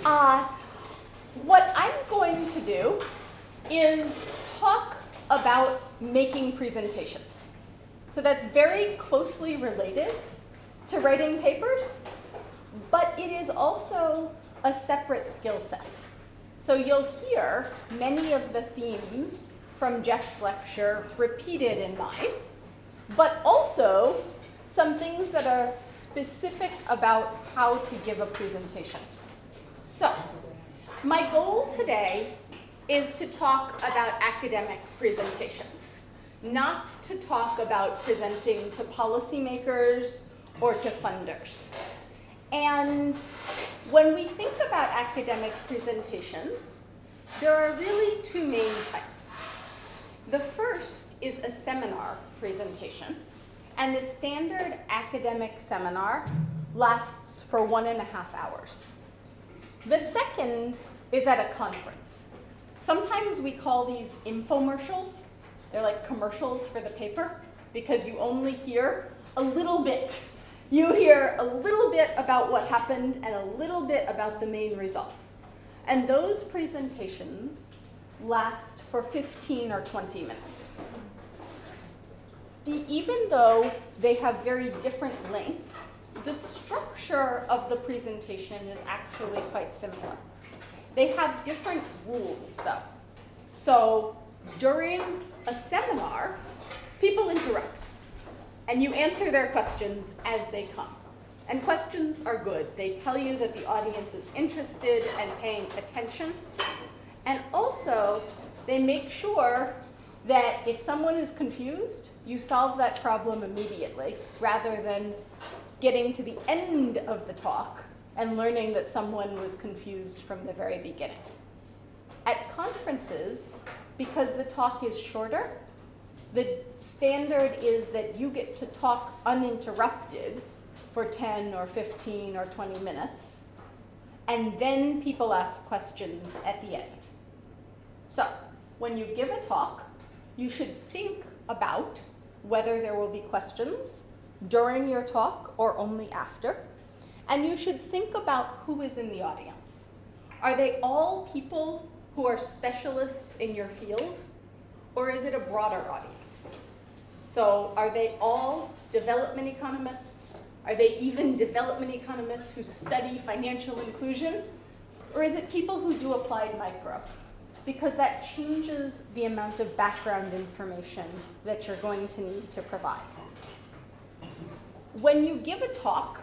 What I'm going to do is talk about making presentations. So that's very closely related to writing papers, but it is also a separate skill set. So you'll hear many of the themes from Jeff's lecture repeated in mine, but also some things that are specific about how to give a presentation. So my goal today is to talk about academic presentations, not to talk about presenting to policymakers or to funders. And when we think about academic presentations, there are really two main types. The first is a seminar presentation, and the standard academic seminar lasts for 1.5 hours. The second is at a conference. Sometimes we call these infomercials. They're like commercials for the paper because you only hear a little bit. You hear a little bit about what happened and a little bit about the main results. And those presentations last for 15 or 20 minutes. Even though they have very different lengths, the structure of the presentation is actually quite similar. They have different rules, though. So during a seminar, people interrupt, and you answer their questions as they come. And questions are good. They tell you that the audience is interested and paying attention. And also, they make sure that if someone is confused, you solve that problem immediately, rather than getting to the end of the talk and learning that someone was confused from the very beginning. At conferences, because the talk is shorter, the standard is that you get to talk uninterrupted for 10 or 15 or 20 minutes, and then people ask questions at the end. So when you give a talk, you should think about whether there will be questions during your talk or only after. And you should think about who is in the audience. Are they all people who are specialists in your field, or is it a broader audience? So are they all development economists? Are they even development economists who study financial inclusion? Or is it people who do applied micro? Because that changes the amount of background information that you're going to need to provide. When you give a talk,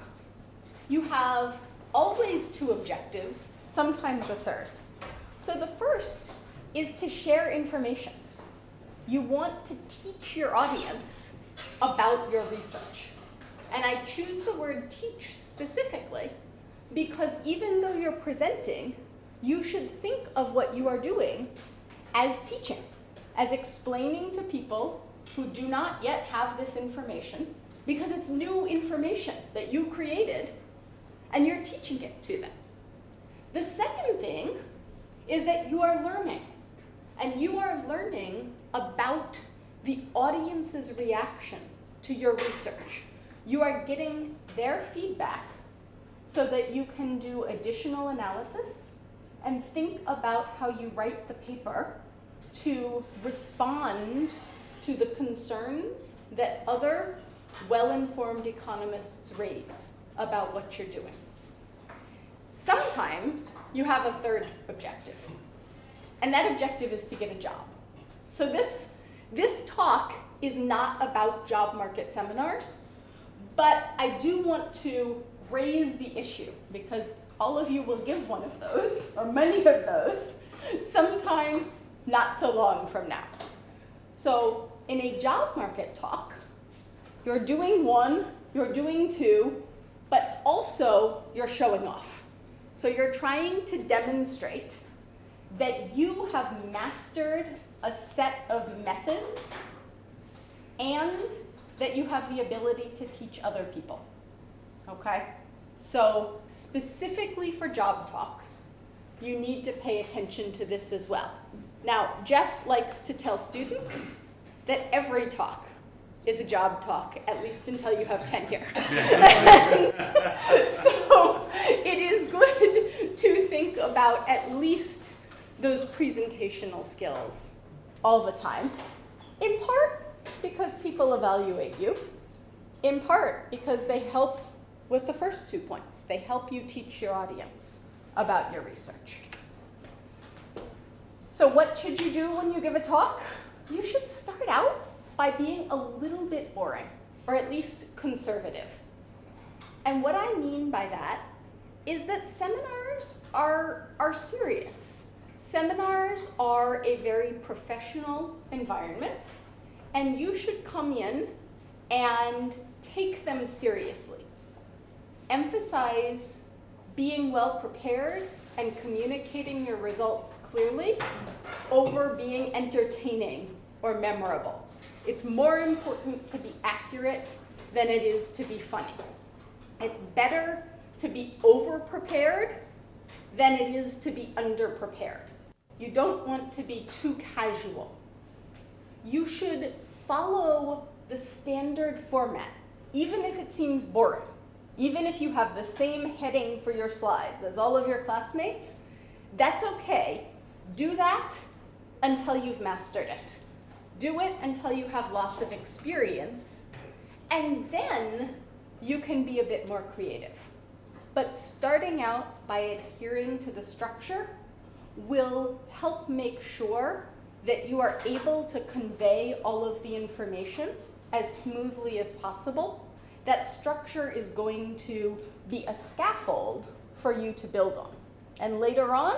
you have always two objectives, sometimes a third. So the first is to share information. You want to teach your audience about your research. And I choose the word teach specifically because even though you're presenting, you should think of what you are doing as teaching, as explaining to people who do not yet have this information, because it's new information that you created, and you're teaching it to them. The second thing is that you are learning, and you are learning about the audience's reaction to your research. You are getting their feedback so that you can do additional analysis and think about how you write the paper to respond to the concerns that other well-informed economists raise about what you're doing. Sometimes you have a third objective, and that objective is to get a job. So this talk is not about job market seminars, but I do want to raise the issue because all of you will give one of those, or many of those, sometime not so long from now. So in a job market talk, you're doing one, you're doing two, but also you're showing off. So you're trying to demonstrate that you have mastered a set of methods and that you have the ability to teach other people, okay? So specifically for job talks, you need to pay attention to this as well. Now, Jeff likes to tell students that every talk is a job talk, at least until you have tenure. So it is good to think those presentational skills all the time, in part because people evaluate you, in part because they help with the first 2 points. They help you teach your audience about your research. So what should you do when you give a talk? You should start out by being a little bit boring, or at least conservative. And what I mean by that is that seminars are serious. Seminars are a very professional environment, and you should come in and take them seriously. Emphasize being well prepared and communicating your results clearly over being entertaining or memorable. It's more important to be accurate than it is to be funny. It's better to be over-prepared than it is to be under-prepared. You don't want to be too casual. You should follow the standard format, even if it seems boring. Even if you have the same heading for your slides as all of your classmates, that's okay. Do that until you've mastered it. Do it until you have lots of experience, and then you can be a bit more creative. But starting out by adhering to the structure will help make sure that you are able to convey all of the information as smoothly as possible. That structure is going to be a scaffold for you to build on. And later on,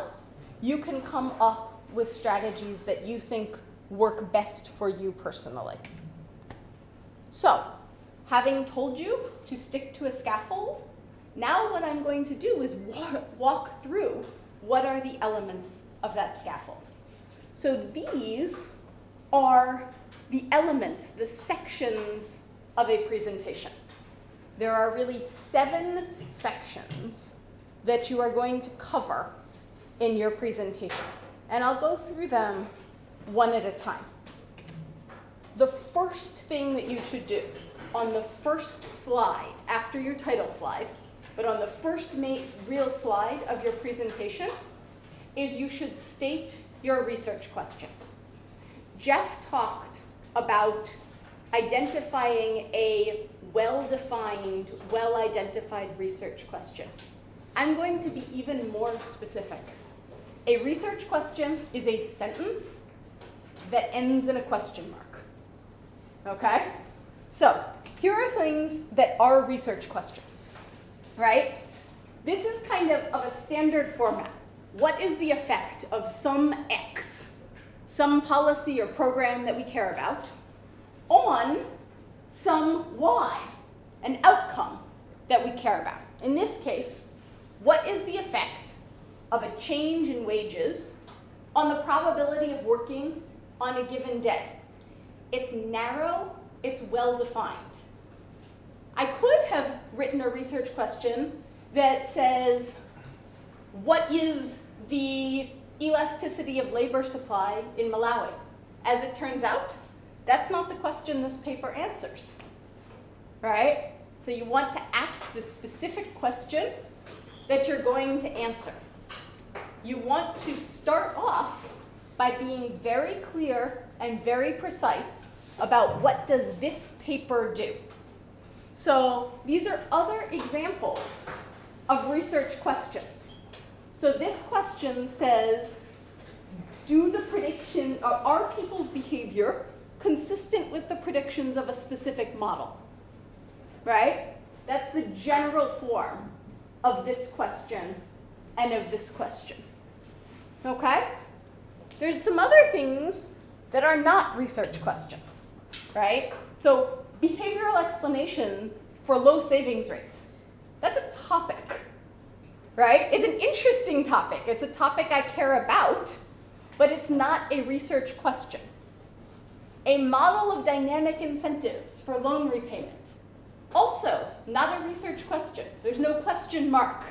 you can come up with strategies that you think work best for you personally. So, having told you to stick to a scaffold, now what I'm going to do is walk through what are the elements of that scaffold. So these are the elements, the sections of a presentation. There are really 7 sections that you are going to cover in your presentation. And I'll go through them one at a time. The first thing that you should do on the first slide, after your title slide, but on the first real slide of your presentation, is you should state your research question. Jeff talked about identifying a well-defined, well-identified research question. I'm going to be even more specific. A research question is a sentence that ends in a question mark. Okay? So, here are things that are research questions, right? This is kind of a standard format. What is the effect of some X, some policy or program that we care about, on some Y, an outcome that we care about? In this case, what is the effect of a change in wages on the probability of working on a given day? It's narrow, it's well-defined. I could have written a research question that says, what is the elasticity of labor supply in Malawi? As it turns out, that's not the question this paper answers, right? So you want to ask the specific question that you're going to answer. You want to start off by being very clear and very precise about what does this paper do. So these are other examples of research questions. So this question says, are people's behavior consistent with the predictions of a specific model? Right? That's the general form of this question and of this question. Okay? There's some other things that are not research questions, right? So behavioral explanation for low savings rates. That's a topic, right? It's an interesting topic. It's a topic I care about, but it's not a research question. A model of dynamic incentives for loan repayment. Also, not a research question. There's no question mark,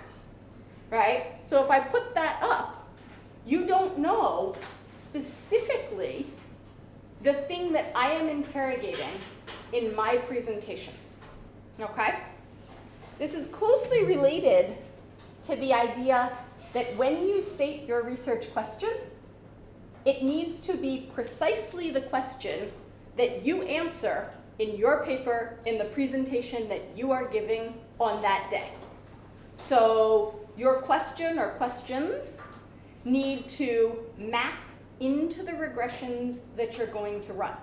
right? So if I put that up, you don't know specifically the thing that I am interrogating in my presentation, okay? This is closely related to the idea that when you state your research question, it needs to be precisely the question that you answer in your paper in the presentation that you are giving on that day. So your question or questions need to map into the regressions that you're going to run.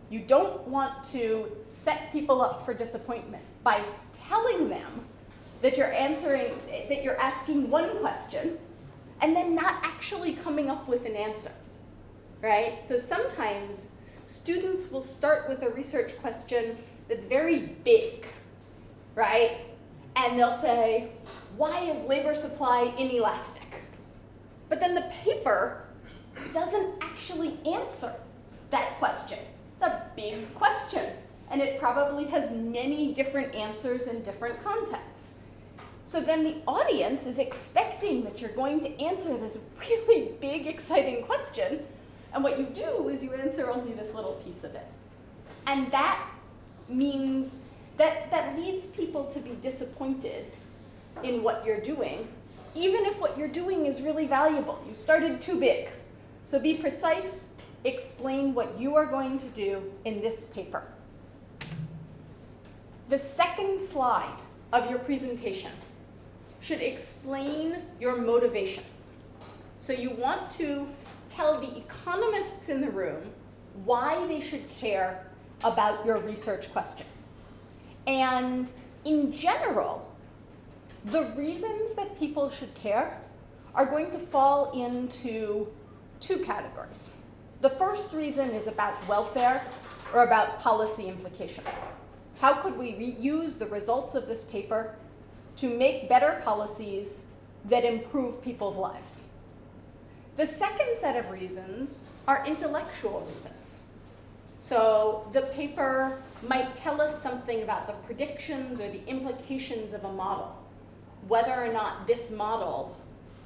You don't want to set people up for disappointment by telling them that you're asking one question and then not actually coming up with an answer, right? So sometimes students will start with a research question that's very big, right? And they'll say, why is labor supply inelastic? But then the paper doesn't actually answer that question. It's a big question, and it probably has many different answers in different contexts. So then the audience is expecting that you're going to answer this really big, exciting question, and what you do is you answer only this little piece of it. And that means that leads people to be disappointed in what you're doing, even if what you're doing is really valuable. You started too big. So be precise, explain what you are going to do in this paper. The second slide of your presentation should explain your motivation. So you want to tell the economists in the room why they should care about your research question. And in general, the reasons that people should care are going to fall into two categories. The first reason is about welfare or about policy implications. How could we use the results of this paper to make better policies that improve people's lives? The second set of reasons are intellectual reasons. So the paper might tell us something about the predictions or the implications of a model, whether or not this model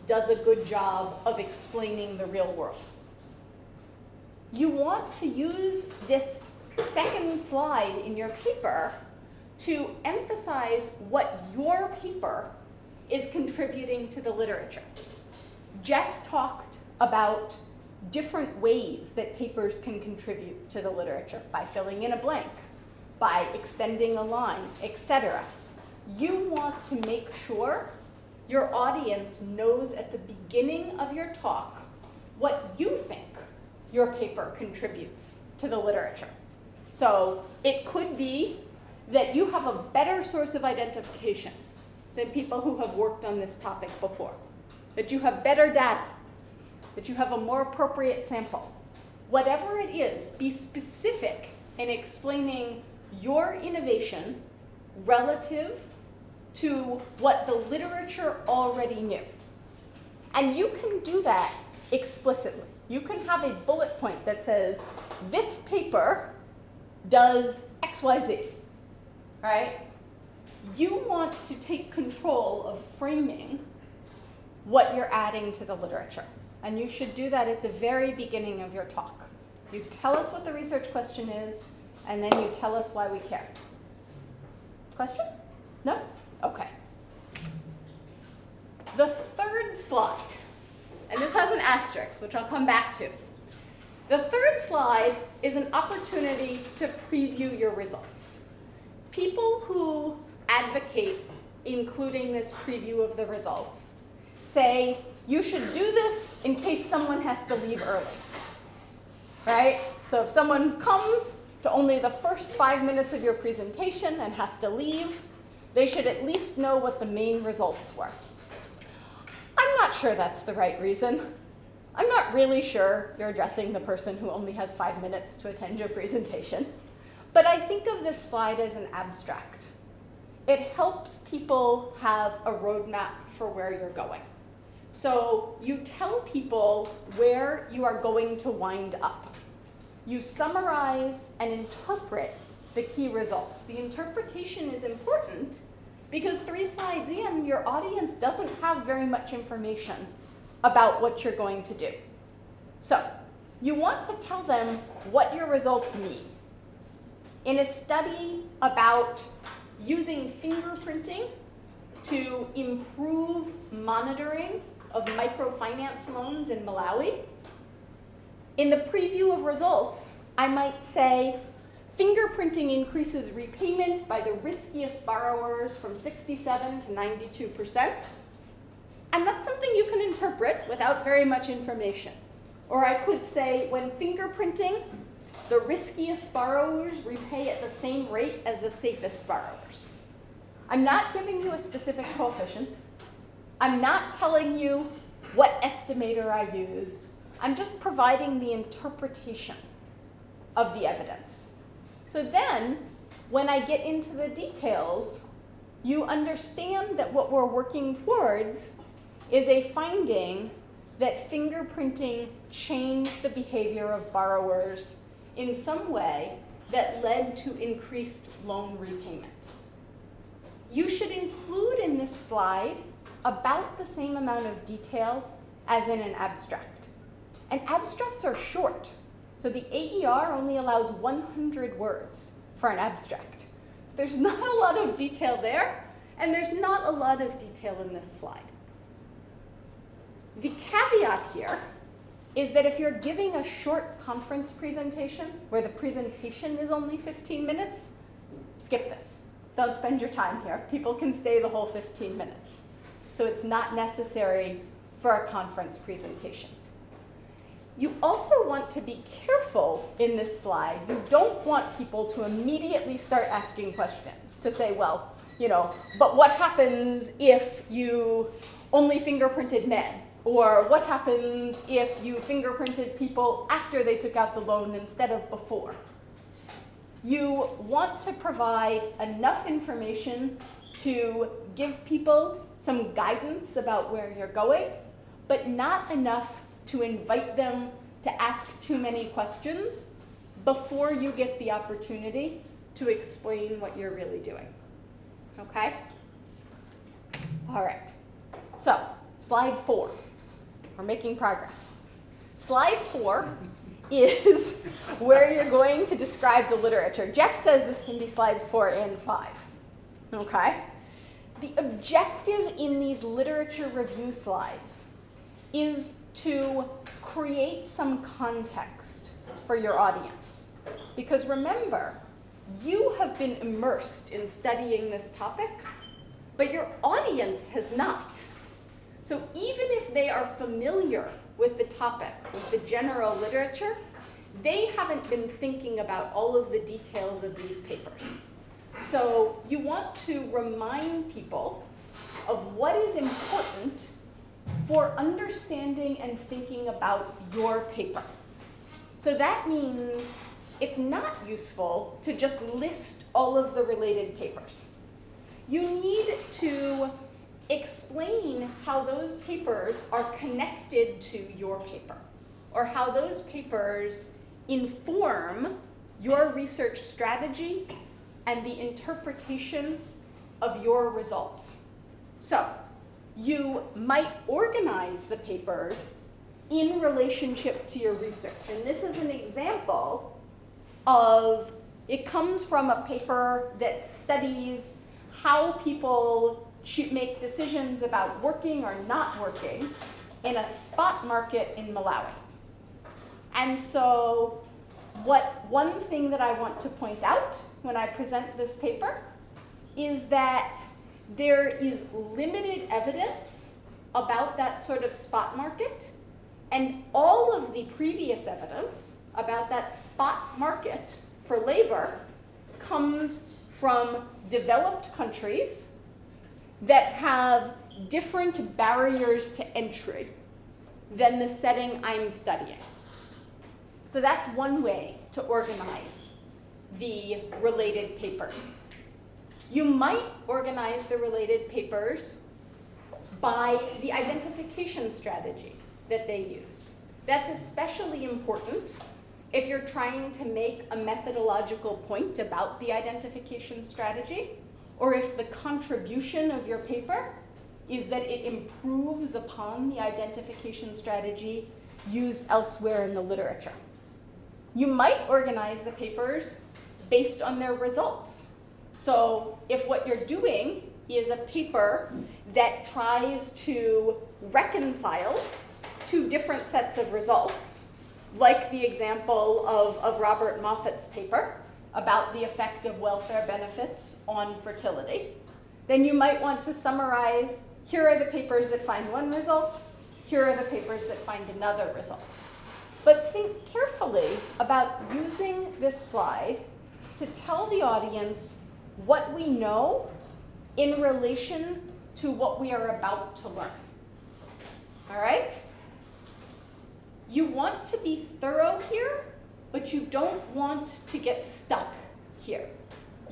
does a good job of explaining the real world. You want to use this second slide in your paper to emphasize what your paper is contributing to the literature. Jeff talked about different ways that papers can contribute to the literature, by filling in a blank, by extending a line, etc. You want to make sure your audience knows at the beginning of your talk what you think your paper contributes to the literature. So it could be that you have a better source of identification than people who have worked on this topic before, that you have better data, that you have a more appropriate sample. Whatever it is, be specific in explaining your innovation relative to what the literature already knew. And you can do that explicitly. You can have a bullet point that says, this paper does X, Y, Z, right? You want to take control of framing what you're adding to the literature. And you should do that at the very beginning of your talk. You tell us what the research question is, and then you tell us why we care. Question? No? Okay. The third slide, and this has an asterisk, which I'll come back to. The third slide is an opportunity to preview your results. People who advocate including this preview of the results say, you should do this in case someone has to leave early, right? So if someone comes to only the first 5 minutes of your presentation and has to leave, they should at least know what the main results were. I'm not sure that's the right reason. I'm not really sure you're addressing the person who only has 5 minutes to attend your presentation, but I think of this slide as an abstract. It helps people have a roadmap for where you're going. So you tell people where you are going to wind up. You summarize and interpret the key results. The interpretation is important because 3 slides in, your audience doesn't have very much information about what you're going to do. So you want to tell them what your results mean. In a study about using fingerprinting to improve monitoring of microfinance loans in Malawi, In the preview of results, I might say, fingerprinting increases repayment by the riskiest borrowers from 67 to 92%. And that's something you can interpret without very much information. Or I could say, when fingerprinting, the riskiest borrowers repay at the same rate as the safest borrowers. I'm not giving you a specific coefficient. I'm not telling you what estimator I used. I'm just providing the interpretation of the evidence. So then, when I get into the details, you understand that what we're working towards is a finding that fingerprinting changed the behavior of borrowers in some way that led to increased loan repayment. You should include in this slide about the same amount of detail as in an abstract. And abstracts are short. So the AER only allows 100 words for an abstract. So there's not a lot of detail there, and there's not a lot of detail in this slide. The caveat here is that if you're giving a short conference presentation where the presentation is only 15 minutes, skip this. Don't spend your time here. People can stay the whole 15 minutes. So it's not necessary for a conference presentation. You also want to be careful in this slide. You don't want people to immediately start asking questions to say, well, but what happens if you only fingerprinted men? Or what happens if you fingerprinted people after they took out the loan instead of before? You want to provide enough information to give people some guidance about where you're going, but not enough to invite them to ask too many questions before you get the opportunity to explain what you're really doing. Okay? All right. So, slide 4. We're making progress. Slide 4 is where you're going to describe the literature. Jeff says this can be slides 4 and 5. Okay? The objective in these literature review slides is to create some context for your audience. Because remember, you have been immersed in studying this topic, but your audience has not. So even if they are familiar with the topic, with the general literature, they haven't been thinking about all of the details of these papers. So you want to remind people of what is important for understanding and thinking about your paper. So that means it's not useful to just list all of the related papers. You need to explain how those papers are connected to your paper, or how those papers inform your research strategy and the interpretation of your results. So, you might organize the papers in relationship to your research. And this is an example of, it comes from a paper that studies how people make decisions about working or not working in a spot market in Malawi. And so one thing that I want to point out when I present this paper is that there is limited evidence about that sort of spot market, and all of the previous evidence about that spot market for labor comes from developed countries that have different barriers to entry than the setting I'm studying. So that's one way to organize the related papers. You might organize the related papers by the identification strategy that they use. That's especially important if you're trying to make a methodological point about the identification strategy, or if the contribution of your paper is that it improves upon the identification strategy used elsewhere in the literature. You might organize the papers based on their results. So if what you're doing is a paper that tries to reconcile two different sets of results, like the example of Robert Moffat's paper about the effect of welfare benefits on fertility, then you might want to summarize, here are the papers that find one result, here are the papers that find another result. But think carefully about using this slide to tell the audience what we know in relation to what we are about to learn. All right? You want to be thorough here, but you don't want to get stuck here.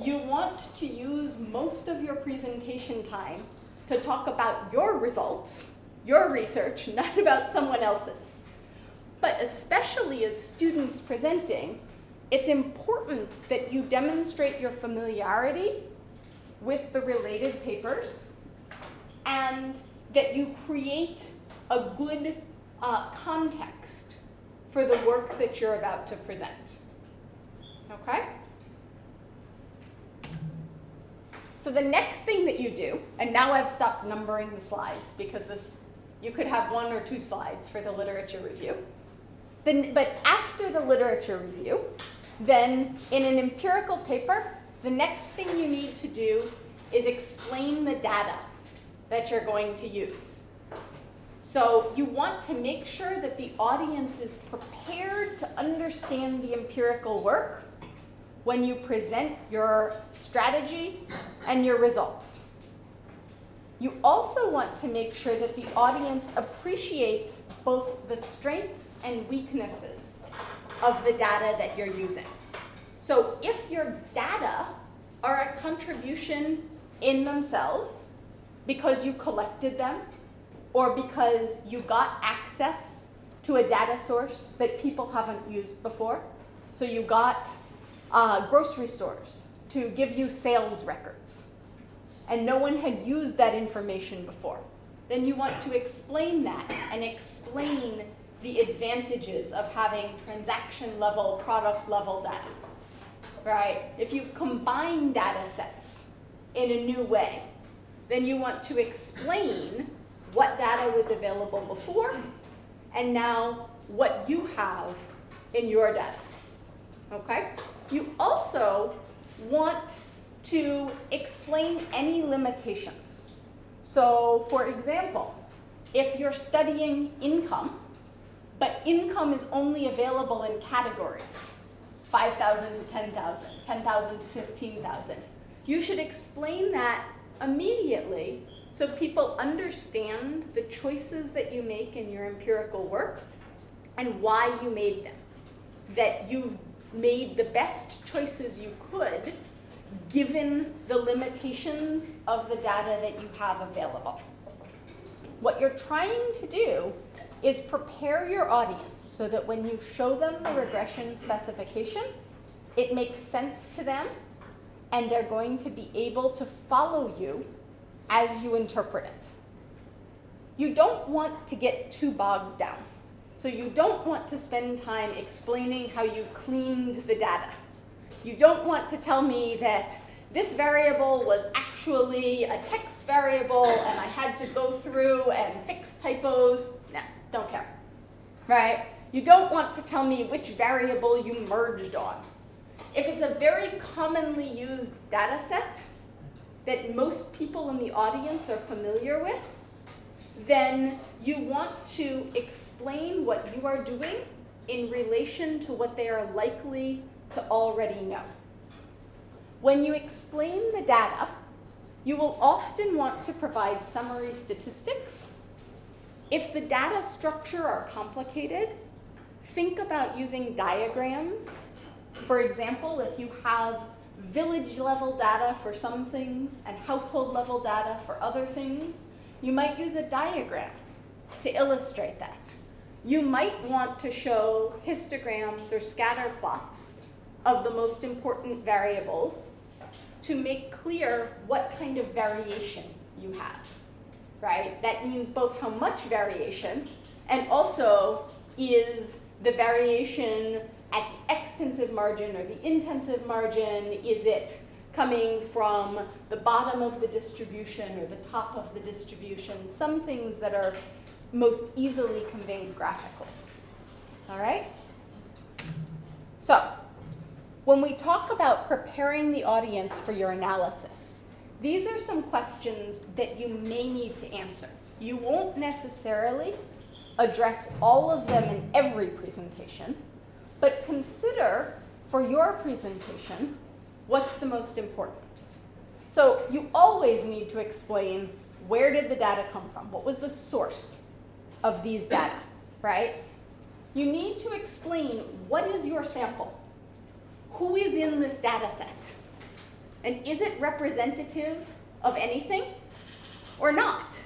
You want to use most of your presentation time to talk about your results, your research, not about someone else's. But especially as students presenting, it's important that you demonstrate your familiarity with the related papers and that you create a good context for the work that you're about to present. Okay? So the next thing that you do, and now I've stopped numbering the slides because you could have 1 or 2 slides for the literature review. But after the literature review, then in an empirical paper, the next thing you need to do is explain the data that you're going to use. So you want to make sure that the audience is prepared to understand the empirical work when you present your strategy and your results. You also want to make sure that the audience appreciates both the strengths and weaknesses of the data that you're using. So if your data are a contribution in themselves because you collected them or because you got access to a data source that people haven't used before, so you got grocery stores to give you sales records, and no one had used that information before, then you want to explain that and explain the advantages of having transaction level, product level data, right? If you combine data sets in a new way, then you want to explain what data was available before and now what you have in your data, okay? You also want to explain any limitations. So for example, if you're studying income, but income is only available in categories, 5,000 to 10,000, 10,000 to 15,000, you should explain that immediately so people understand the choices that you make in your empirical work and why you made them. That you've made the best choices you could given the limitations of the data that you have available. What you're trying to do is prepare your audience so that when you show them the regression specification, it makes sense to them and they're going to be able to follow you as you interpret it. You don't want to get too bogged down. So you don't want to spend time explaining how you cleaned the data. You don't want to tell me that this variable was actually a text variable and I had to go through and fix typos. No, don't care, right? You don't want to tell me which variable you merged on. If it's a very commonly used data set that most people in the audience are familiar with, then you want to explain what you are doing in relation to what they are likely to already know. When you explain the data, you will often want to provide summary statistics. If the data structure are complicated, think about using diagrams. For example, if you have village level data for some things and household level data for other things, you might use a diagram to illustrate that. You might want to show histograms or scatter plots of the most important variables to make clear what kind of variation you have, right? That means both how much variation and also is the variation at the extensive margin or the intensive margin, is it coming from the bottom of the distribution or the top of the distribution, some things that are most easily conveyed graphically, all right? So, when we talk about preparing the audience for your analysis, these are some questions that you may need to answer. You won't necessarily address all of them in every presentation, but consider for your presentation what's the most important. So you always need to explain, where did the data come from? What was the source of these data, right? You need to explain, what is your sample? Who is in this data set? And is it representative of anything or not,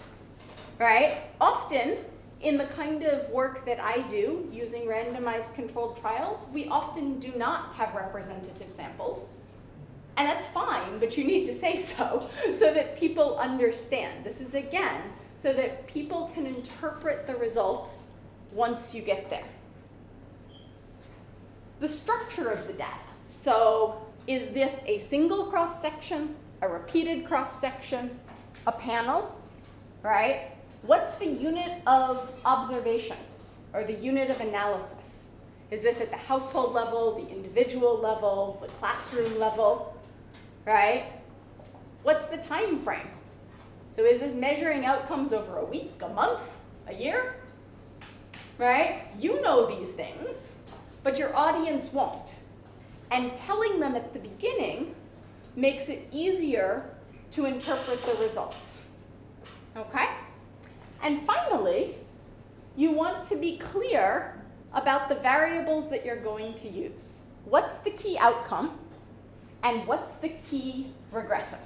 right? Often, in the kind of work that I do using randomized controlled trials, we often do not have representative samples. And that's fine, but you need to say so that people understand. This is, again, so that people can interpret the results once you get there. The structure of the data. So is this a single cross-section, a repeated cross-section, a panel, right? What's the unit of observation or the unit of analysis? Is this at the household level, the individual level, the classroom level? Right? What's the time frame? So is this measuring outcomes over a week, a month, a year? Right? You know these things, but your audience won't. And telling them at the beginning makes it easier to interpret the results. Okay? And finally, you want to be clear about the variables that you're going to use. What's the key outcome? And what's the key regressor,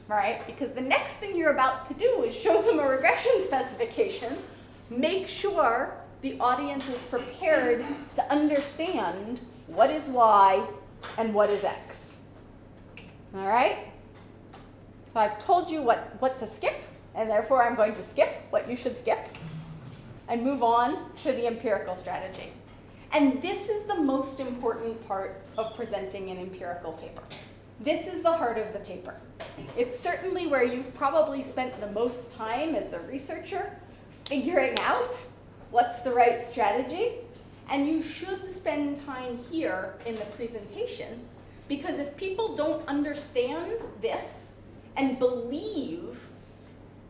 right? Because the next thing you're about to do is show them a regression specification. Make sure the audience is prepared to understand what is Y and what is X, all right? So I've told you what to skip, and therefore I'm going to skip what you should skip and move on to the empirical strategy. And this is the most important part of presenting an empirical paper. This is the heart of the paper. It's certainly where you've probably spent the most time as the researcher figuring out what's the right strategy. And you should spend time here in the presentation, because if people don't understand this and believe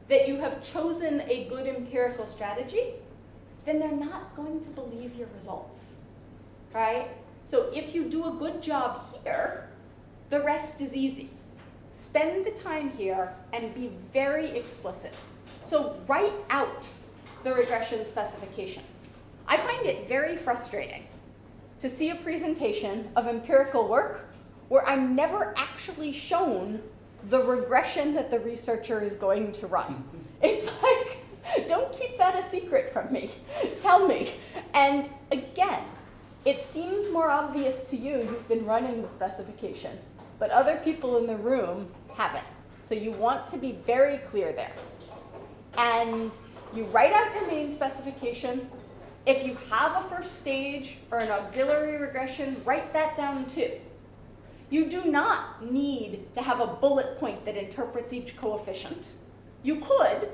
that you have chosen a good empirical strategy, then they're not going to believe your results, right? So if you do a good job here, the rest is easy. Spend the time here and be very explicit. So write out the regression specification. I find it very frustrating to see a presentation of empirical work where I'm never actually shown the regression that the researcher is going to run. It's like, don't keep that a secret from me. Tell me. And again, it seems more obvious to you, you've been running the specification, but other people in the room haven't. So you want to be very clear there. And you write out your main specification. If you have a first stage or an auxiliary regression, write that down too. You do not need to have a bullet point that interprets each coefficient. You could,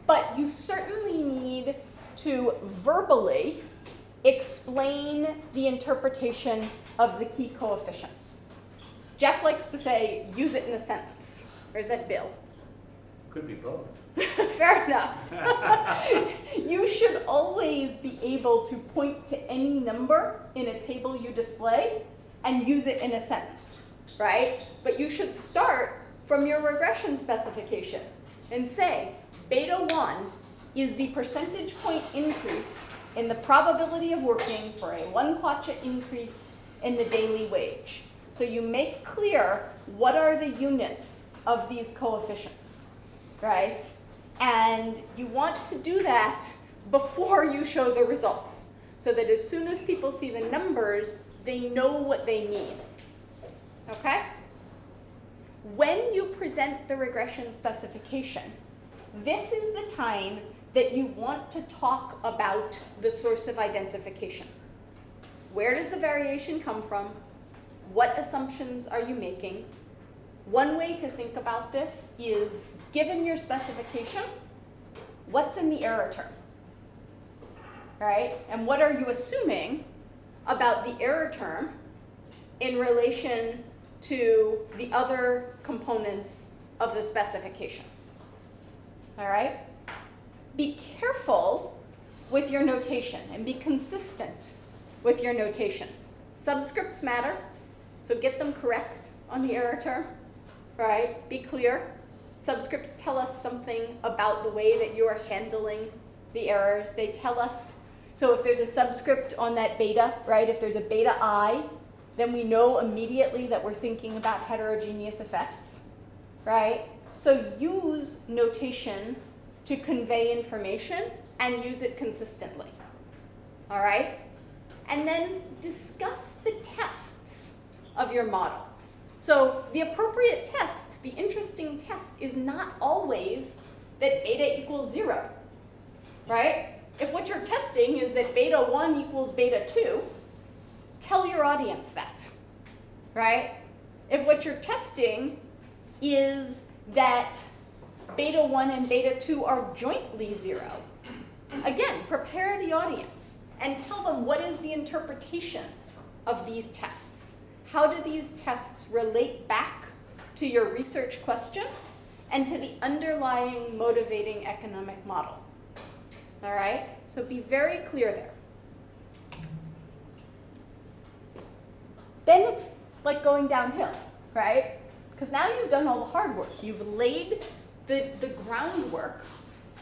but you certainly need to verbally explain the interpretation of the key coefficients. Jeff likes to say, use it in a sentence. Or is that Bill? Could be both. Fair enough. You should always be able to point to any number in a table you display and use it in a sentence, right? But you should start from your regression specification and say, beta 1 is the percentage point increase in the probability of working for a 1 kwacha increase in the daily wage. So you make clear what are the units of these coefficients, right? And you want to do that before you show the results, so that as soon as people see the numbers, they know what they mean, okay? When you present the regression specification, this is the time that you want to talk about the source of identification. Where does the variation come from? What assumptions are you making? One way to think about this is, given your specification, what's in the error term, right? And what are you assuming about the error term in relation to the other components of the specification. All right? Be careful with your notation and be consistent with your notation. Subscripts matter, so get them correct on the error term, right? Be clear. Subscripts tell us something about the way that you are handling the errors. They tell us, so if there's a subscript on that beta, right, if there's a beta I, then we know immediately that we're thinking about heterogeneous effects, right? So use notation to convey information and use it consistently, all right? And then discuss the tests of your model. So the appropriate test, the interesting test, is not always that beta equals 0, right? If what you're testing is that beta 1 equals beta 2, tell your audience that, right? If what you're testing is that beta 1 and beta 2 are jointly 0, again, prepare the audience and tell them what is the interpretation of these tests. How do these tests relate back to your research question and to the underlying motivating economic model? All right? So be very clear there. Then it's like going downhill, right? Because now you've done all the hard work. You've laid the groundwork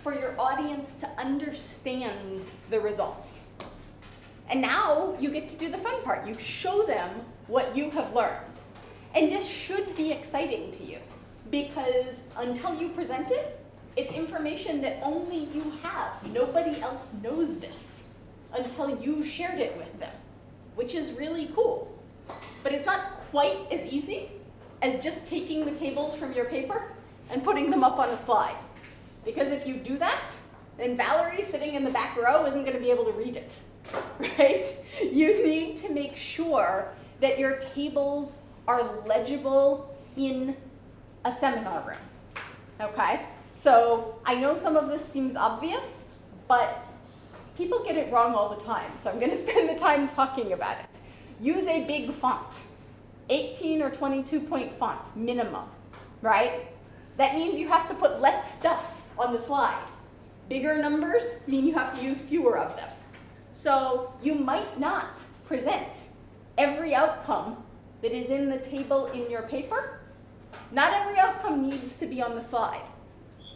for your audience to understand the results. And now you get to do the fun part. You show them what you have learned. And this should be exciting to you because until you present it, it's information that only you have. Nobody else knows this until you've shared it with them, which is really cool. But it's not quite as easy as just taking the tables from your paper and putting them up on a slide. Because if you do that, then Valerie sitting in the back row isn't going to be able to read it, right? You need to make sure that your tables are legible in a seminar room, okay? So I know some of this seems obvious, but people get it wrong all the time, so I'm going to spend the time talking about it. Use a big font, 18 or 22 point font, minimum, right? That means you have to put less stuff on the slide. Bigger numbers mean you have to use fewer of them. So you might not present every outcome that is in the table in your paper. Not every outcome needs to be on the slide.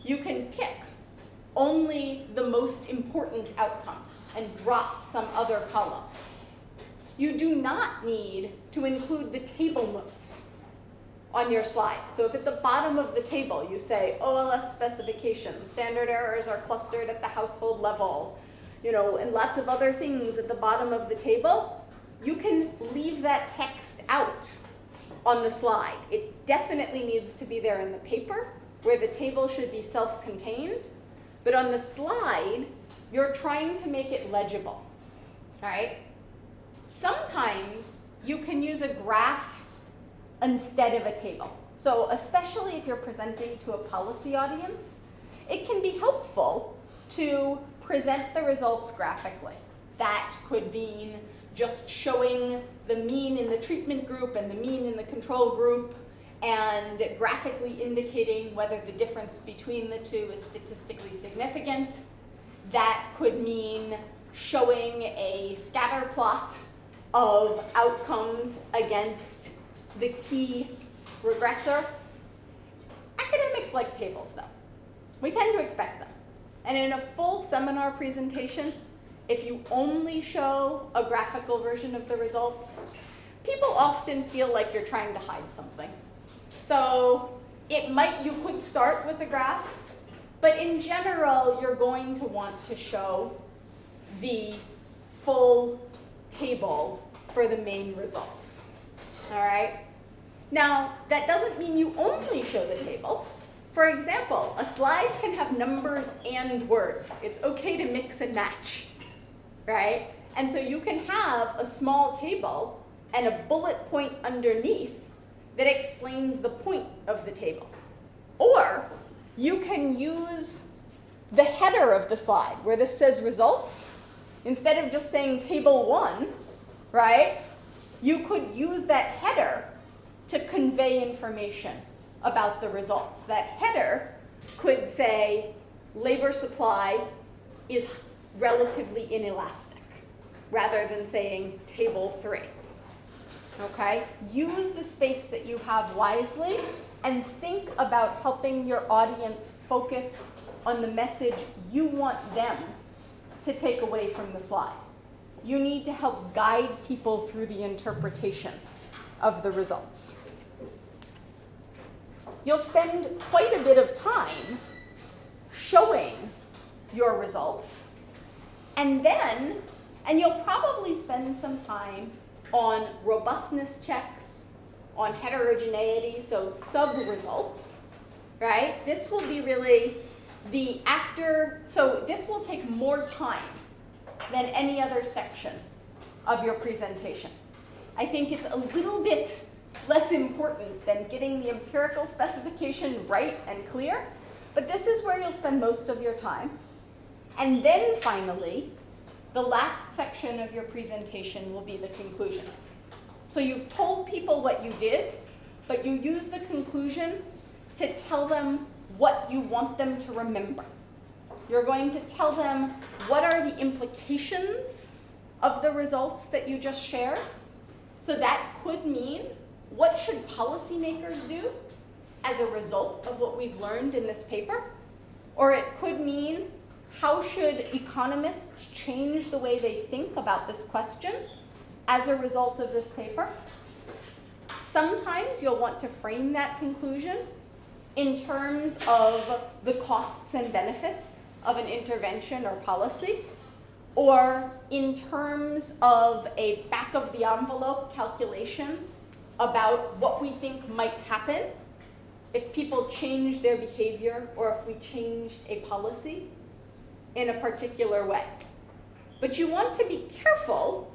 You can pick only the most important outcomes and drop some other columns. You do not need to include the table notes on your slide. So if at the bottom of the table you say OLS specification, standard errors are clustered at the household level, and lots of other things at the bottom of the table, you can leave that text out on the slide. It definitely needs to be there in the paper where the table should be self-contained, but on the slide, you're trying to make it legible, all right? Sometimes you can use a graph instead of a table. So especially if you're presenting to a policy audience, it can be helpful to present the results graphically. That could mean just showing the mean in the treatment group and the mean in the control group and graphically indicating whether the difference between the two is statistically significant. That could mean showing a scatter plot of outcomes against the key regressor. Academics like tables, though. We tend to expect them. And in a full seminar presentation, if you only show a graphical version of the results, people often feel like you're trying to hide something. So you could start with a graph, but in general, you're going to want to show the full table for the main results, all right? Now, that doesn't mean you only show the table. For example, a slide can have numbers and words. It's okay to mix and match, right? And so you can have a small table and a bullet point underneath that explains the point of the table. Or you can use the header of the slide where this says results. Instead of just saying table 1, right? You could use that header to convey information about the results. That header could say labor supply is relatively inelastic, rather than saying table 3. Okay? Use the space that you have wisely and think about helping your audience focus on the message you want them to take away from the slide. You need to help guide people through the interpretation of the results. You'll spend quite a bit of time showing your results, and you'll probably spend some time on robustness checks, on heterogeneity, so sub-results, right? This will be really so this will take more time than any other section of your presentation. I think it's a little bit less important than getting the empirical specification right and clear, but this is where you'll spend most of your time. And then finally, the last section of your presentation will be the conclusion. So you've told people what you did, but you use the conclusion to tell them what you want them to remember. You're going to tell them what are the implications of the results that you just shared. So that could mean, what should policymakers do as a result of what we've learned in this paper? Or it could mean, how should economists change the way they think about this question as a result of this paper? Sometimes you'll want to frame that conclusion in terms of the costs and benefits of an intervention or policy, or in terms of a back-of-the-envelope calculation about what we think might happen if people change their behavior or if we changed a policy in a particular way. But you want to be careful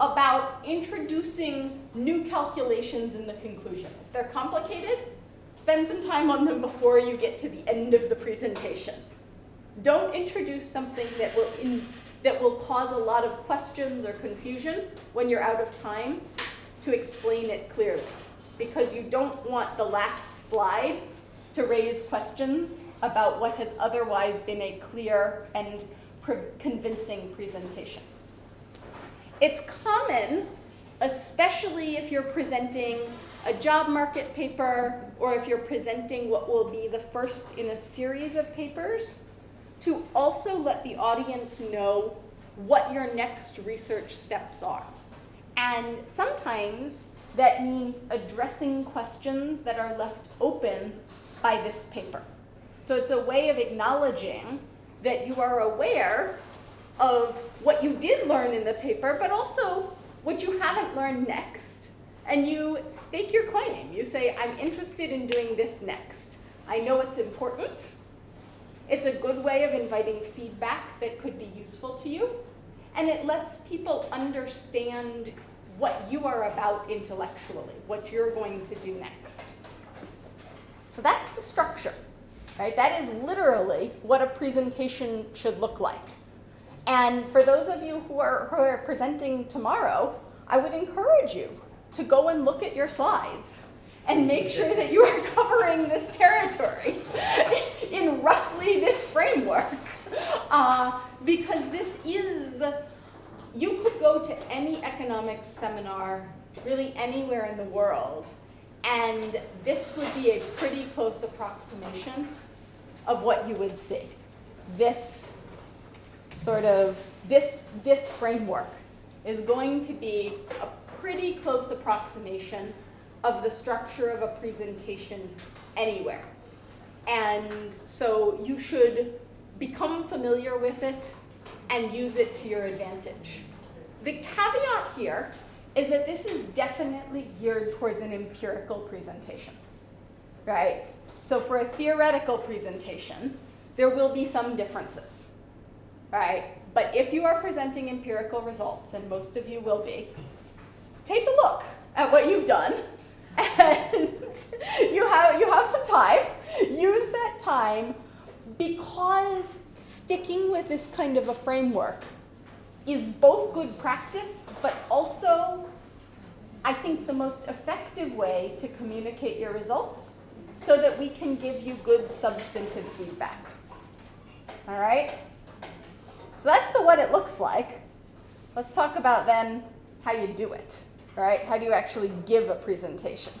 about introducing new calculations in the conclusion. If they're complicated, spend some time on them before you get to the end of the presentation. Don't introduce something that will cause a lot of questions or confusion when you're out of time to explain it clearly, because you don't want the last slide to raise questions about what has otherwise been a clear and convincing presentation. It's common, especially if you're presenting a job market paper or if you're presenting what will be the first in a series of papers, to also let the audience know what your next research steps are. And sometimes that means addressing questions that are left open by this paper. So it's a way of acknowledging that you are aware of what you did learn in the paper, but also what you haven't learned next. And you stake your claim. You say, I'm interested in doing this next. I know it's important. It's a good way of inviting feedback that could be useful to you. And it lets people understand what you are about intellectually, what you're going to do next. So that's the structure, right? That is literally what a presentation should look like. And for those of you who are presenting tomorrow, I would encourage you to go and look at your slides and make sure that you are covering this territory in roughly this framework. Because this is, you could go to any economics seminar, really anywhere in the world, and this would be a pretty close approximation of what you would see. This framework is going to be a pretty close approximation of the structure of a presentation anywhere. And so you should become familiar with it and use it to your advantage. The caveat here is that this is definitely geared towards an empirical presentation, right? So for a theoretical presentation, there will be some differences, right? But if you are presenting empirical results, and most of you will be, take a look at what you've done, and you have some time. Use that time, because sticking with this kind of a framework is both good practice, but also, I think, the most effective way to communicate your results so that we can give you good substantive feedback. All right? So that's the what it looks like. Let's talk about then how you do it. All right? How do you actually give a presentation?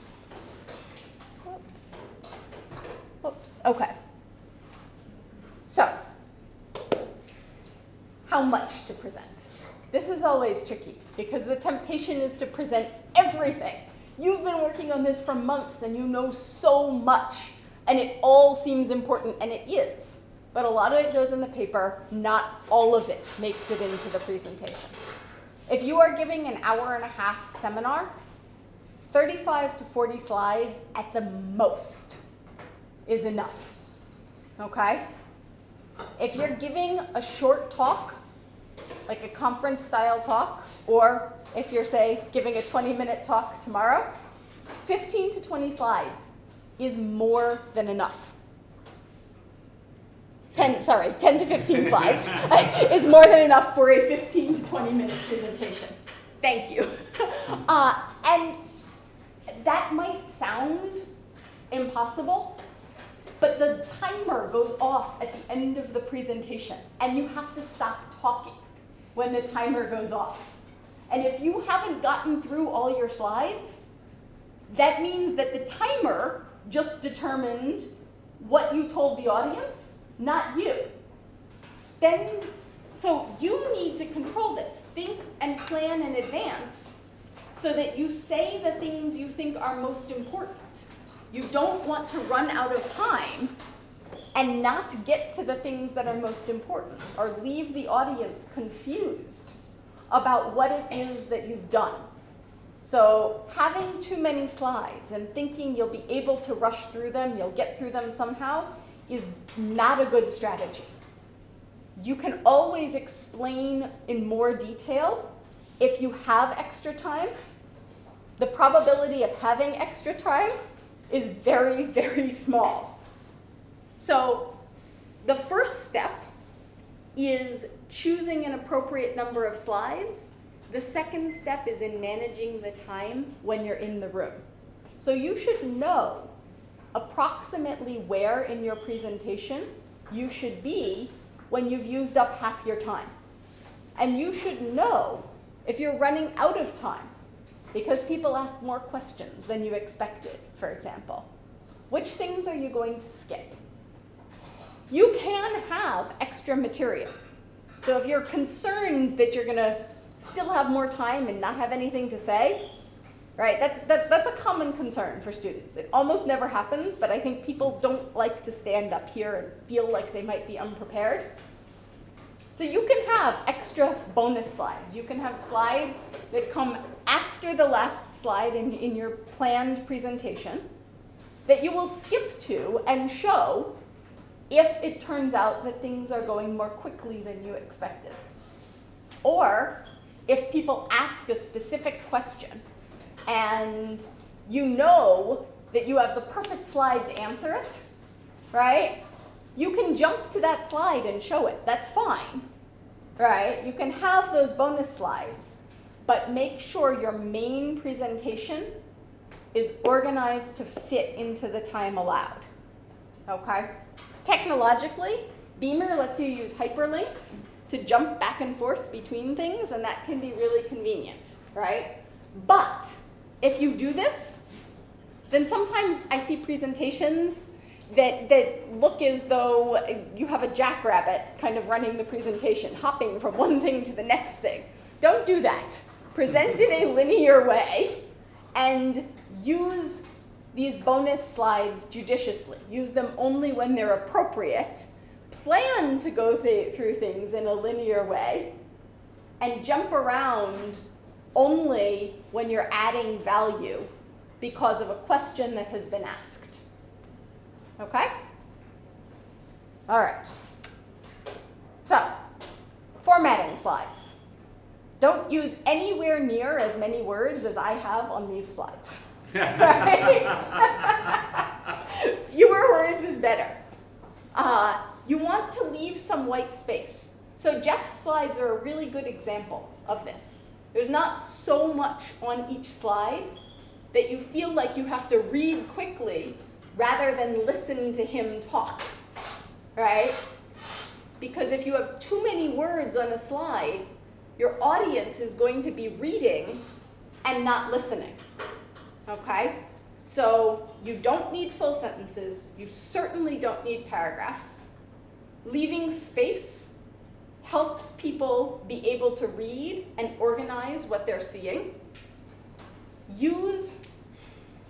Oops. Okay. So, how much to present? This is always tricky because the temptation is to present everything. You've been working on this for months and you know so much and it all seems important, and it is. But a lot of it goes in the paper, not all of it makes it into the presentation. If you are giving an hour-and-a-half seminar, 35 to 40 slides at the most is enough, okay? If you're giving a short talk, like a conference-style talk, or if you're, say, giving a 20-minute talk tomorrow, 15 to 20 slides is more than enough. 10 to 15 slides is more than enough for a 15 to 20-minute presentation. Thank you. And that might sound impossible, but the timer goes off at the end of the presentation, and you have to stop talking when the timer goes off. And if you haven't gotten through all your slides, that means that the timer just determined what you told the audience, not you. So you need to control this. Think and plan in advance so that you say the things you think are most important. You don't want to run out of time and not get to the things that are most important, or leave the audience confused about what it is that you've done. So having too many slides and thinking you'll be able to rush through them, you'll get through them somehow, is not a good strategy. You can always explain in more detail if you have extra time. The probability of having extra time is very, very small. So the first step is choosing an appropriate number of slides. The second step is in managing the time when you're in the room. So you should know approximately where in your presentation you should be when you've used up half your time. And you should know if you're running out of time, because people ask more questions than you expected, for example. Which things are you going to skip? You can have extra material. So if you're concerned that you're going to still have more time and not have anything to say, right? That's a common concern for students. It almost never happens, but I think people don't like to stand up here and feel like they might be unprepared. So you can have extra bonus slides. You can have slides that come after the last slide in your planned presentation that you will skip to and show if it turns out that things are going more quickly than you expected. Or if people ask a specific question and you know that you have the perfect slide to answer it, right? You can jump to that slide and show it. That's fine, right? You can have those bonus slides, but make sure your main presentation is organized to fit into the time allowed, okay? Technologically, Beamer lets you use hyperlinks to jump back and forth between things, and that can be really convenient, right? But if you do this, then sometimes I see presentations that look as though you have a jackrabbit kind of running the presentation, hopping from one thing to the next thing. Don't do that. Present in a linear way and use these bonus slides judiciously. Use them only when they're appropriate. Plan to go through things in a linear way and jump around only when you're adding value because of a question that has been asked. Okay? All right. So, formatting slides. Don't use anywhere near as many words as I have on these slides. Right? Fewer words is better. You want to leave some white space. So Jeff's slides are a really good example of this. There's not so much on each slide that you feel like you have to read quickly rather than listen to him talk, right? Because if you have too many words on a slide, your audience is going to be reading and not listening, okay? So you don't need full sentences. You certainly don't need paragraphs. Leaving space helps people be able to read and organize what they're seeing. Use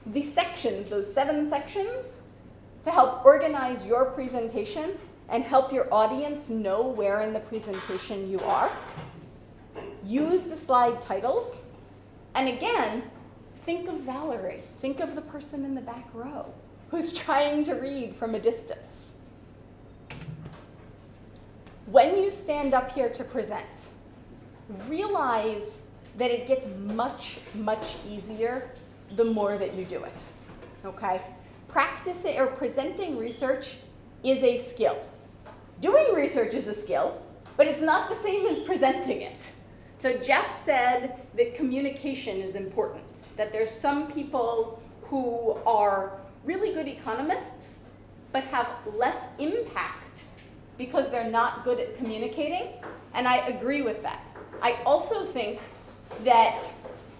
the sections, those 7 sections, to help organize your presentation and help your audience know where in the presentation you are. Use the slide titles. And again, think of Valerie. Think of the person in the back row who's trying to read from a distance. When you stand up here to present, realize that it gets much, much easier the more that you do it, okay? Practicing or presenting research is a skill. Doing research is a skill, but it's not the same as presenting it. So Jeff said that communication is important, that there's some people who are really good economists, but have less impact because they're not good at communicating, and I agree with that. I also think that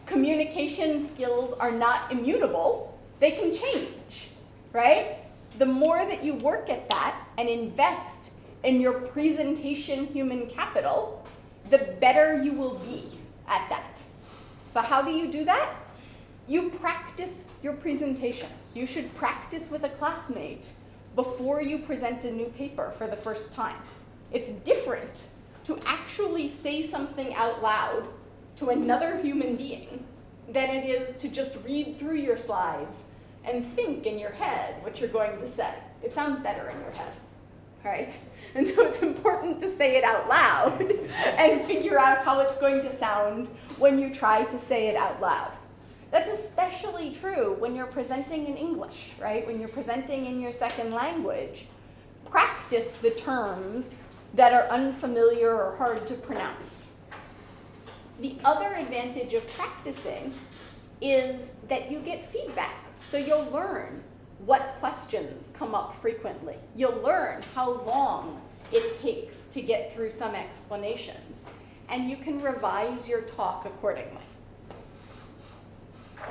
communication skills are not immutable. They can change, right? The more that you work at that and invest in your presentation human capital, the better you will be at that. So how do you do that? You practice your presentations. You should practice with a classmate before you present a new paper for the first time. It's different to actually say something out loud to another human being than it is to just read through your slides and think in your head what you're going to say. It sounds better in your head, right? And so it's important to say it out loud and figure out how it's going to sound when you try to say it out loud. That's especially true when you're presenting in English, right? When you're presenting in your second language, practice the terms that are unfamiliar or hard to pronounce. The other advantage of practicing is that you get feedback. So you'll learn what questions come up frequently. You'll learn how long it takes to get through some explanations, and you can revise your talk accordingly.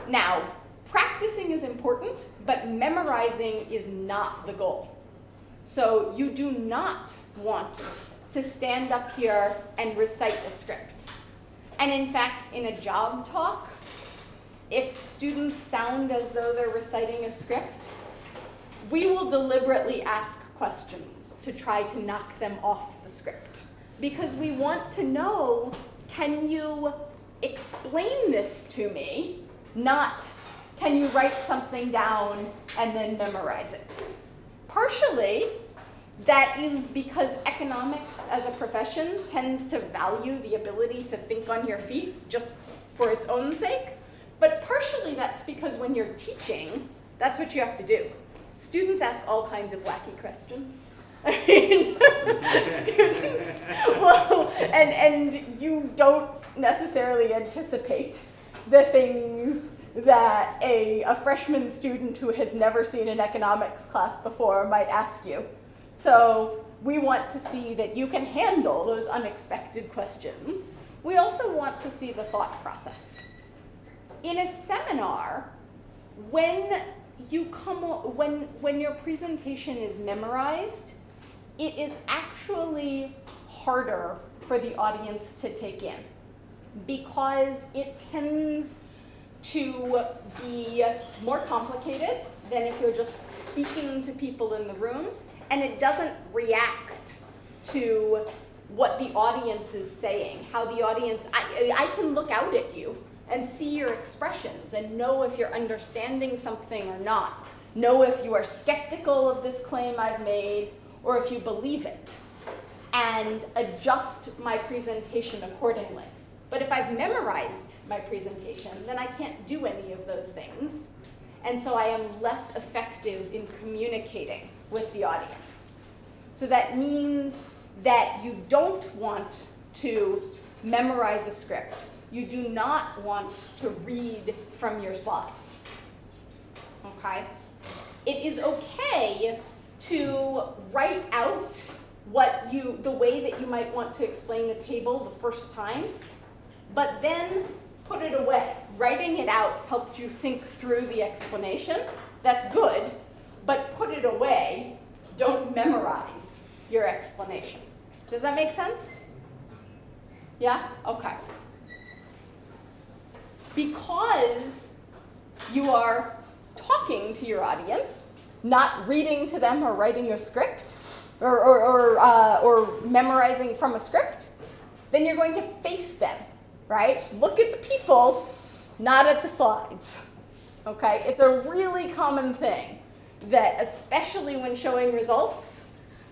Now, practicing is important, but memorizing is not the goal. So you do not want to stand up here and recite a script. And in fact, in a job talk, if students sound as though they're reciting a script, we will deliberately ask questions to try to knock them off the script. Because we want to know, can you explain this to me? Not, can you write something down and then memorize it? Partially, that is because economics as a profession tends to value the ability to think on your feet just for its own sake. But partially that's because when you're teaching, that's what you have to do. Students ask all kinds of wacky questions. I mean, students, well, and you don't necessarily anticipate the things that a freshman student who has never seen an economics class before might ask you. So we want to see that you can handle those unexpected questions. We also want to see the thought process. In a seminar, when your presentation is memorized, it is actually harder for the audience to take in because it tends to be more complicated than if you're just speaking to people in the room, and it doesn't react to what the audience is saying, how the audience, I can look out at you and see your expressions and know if you're understanding something or not, know if you are skeptical of this claim I've made or if you believe it, and adjust my presentation accordingly. But if I've memorized my presentation, then I can't do any of those things, and so I am less effective in communicating with the audience. So that means that you don't want to memorize a script. You do not want to read from your slides, okay? It is okay to write out the way that you might want to explain the table the first time, but then put it away. Writing it out helped you think through the explanation. That's good, but put it away. Don't memorize your explanation. Does that make sense? Yeah? Okay. Because you are talking to your audience, not reading to them or writing a script, or memorizing from a script, then you're going to face them, right? Look at the people, not at the slides, okay? It's a really common thing that, especially when showing results,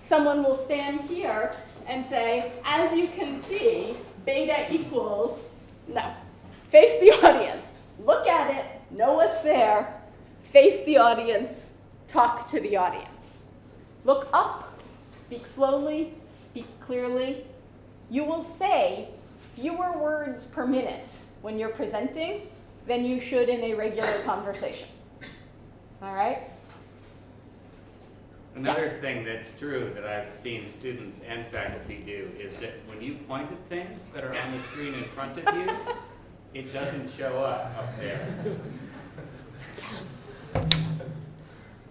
someone will stand here and say, as you can see, beta equals, no. Face the audience, look at it, know what's there, face the audience, talk to the audience. Look up. Speak slowly, speak clearly. You will say fewer words per minute when you're presenting than you should in a regular conversation. All right? Another thing that's true that I've seen students and faculty do is that when you point at things that are on the screen in front of you, it doesn't show up there.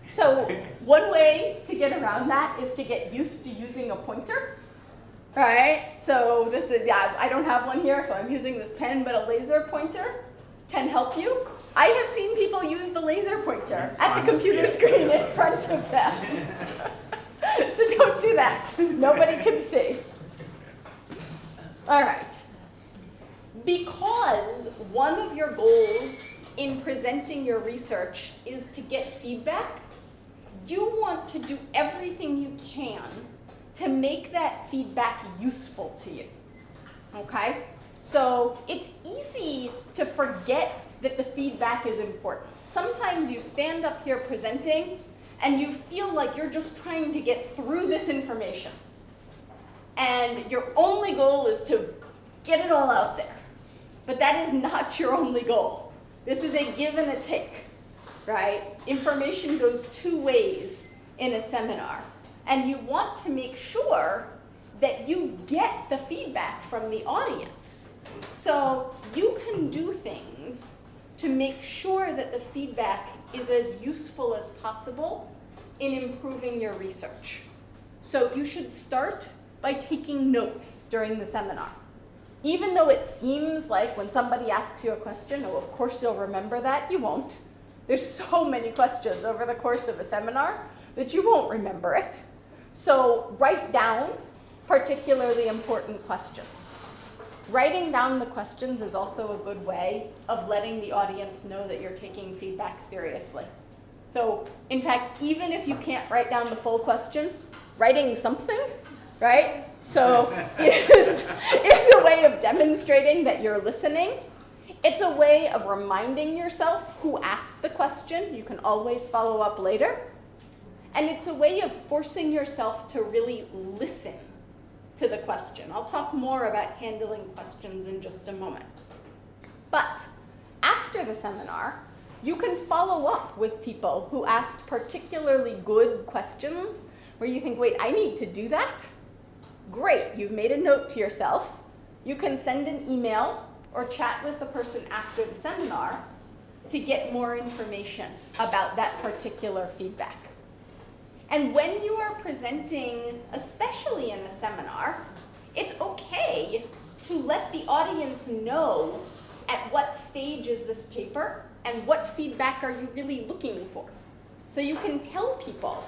So one way to get around that is to get used to using a pointer, right? So this is, I don't have one here, so I'm using this pen, but a laser pointer can help you. I have seen people use the laser pointer at the computer screen in front of them. So don't do that. Nobody can see. All right. Because one of your goals in presenting your research is to get feedback, you want to do everything you can to make that feedback useful to you, okay? So it's easy to forget that the feedback is important. Sometimes you stand up here presenting and you feel like you're just trying to get through this information. And your only goal is to get it all out there. But that is not your only goal. This is a give and a take, right? Information goes two ways in a seminar. And you want to make sure that you get the feedback from the audience. So you can do things to make sure that the feedback is as useful as possible in improving your research. So you should start by taking notes during the seminar. Even though it seems like when somebody asks you a question, oh, of course you'll remember that, you won't. There's so many questions over the course of a seminar that you won't remember it. So write down particularly important questions. Writing down the questions is also a good way of letting the audience know that you're taking feedback seriously. So in fact, even if you can't write down the full question, writing something, right? So is a way of demonstrating that you're listening. It's a way of reminding yourself who asked the question. You can always follow up later. And it's a way of forcing yourself to really listen to the question. I'll talk more about handling questions in just a moment. But after the seminar, you can follow up with people who asked particularly good questions where you think, wait, I need to do that? Great, you've made a note to yourself. You can send an email or chat with the person after the seminar to get more information about that particular feedback. And when you are presenting, especially in a seminar, it's okay to let the audience know at what stage is this paper and what feedback are you really looking for. So you can tell people,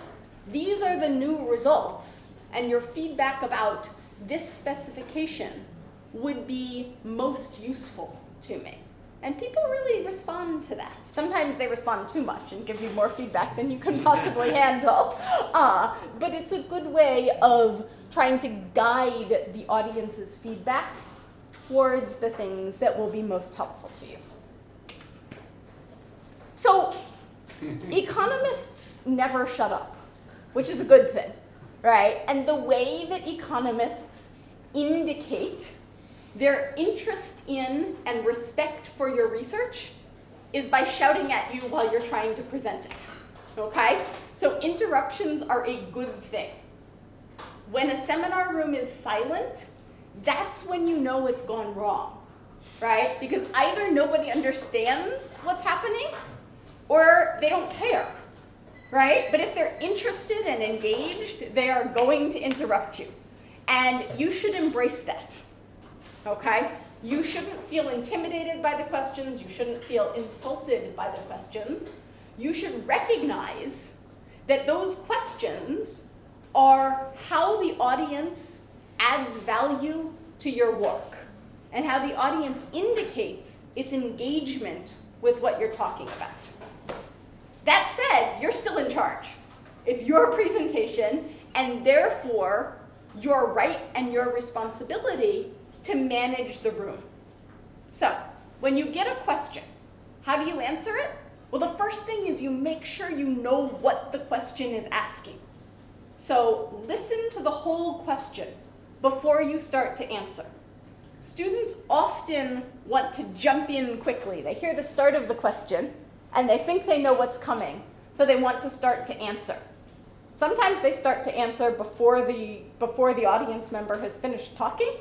these are the new results, and your feedback about this specification would be most useful to me. And people really respond to that. Sometimes they respond too much and give you more feedback than you can possibly handle. But it's a good way of trying to guide the audience's feedback towards the things that will be most helpful to you. So economists never shut up, which is a good thing, right? And the way that economists indicate their interest in and respect for your research is by shouting at you while you're trying to present it, okay? So interruptions are a good thing. When a seminar room is silent, that's when you know it's gone wrong, right? Because either nobody understands what's happening or they don't care, right? But if they're interested and engaged, they are going to interrupt you. And you should embrace that, okay? You shouldn't feel intimidated by the questions. You shouldn't feel insulted by the questions. You should recognize that those questions are how the audience adds value to your work and how the audience indicates its engagement with what you're talking about. That said, you're still in charge. It's your presentation, and therefore, your right and your responsibility to manage the room. So, when you get a question, how do you answer it? Well, the first thing is you make sure you know what the question is asking. So, listen to the whole question before you start to answer. Students often want to jump in quickly. They hear the start of the question, and they think they know what's coming, so they want to start to answer. Sometimes they start to answer before the audience member has finished talking.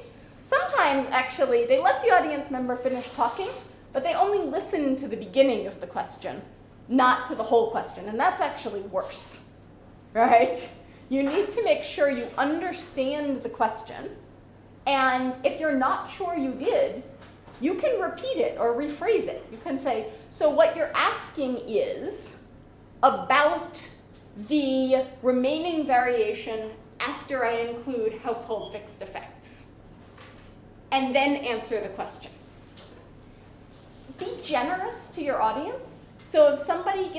Sometimes, actually, they let the audience member finish talking, but they only listen to the beginning of the question, not to the whole question, and that's actually worse, right? You need to make sure you understand the question, and if you're not sure you did, you can repeat it or rephrase it. You can say, so what you're asking is about the remaining variation after I include household fixed effects. And then answer the question. Be generous to your audience. So if somebody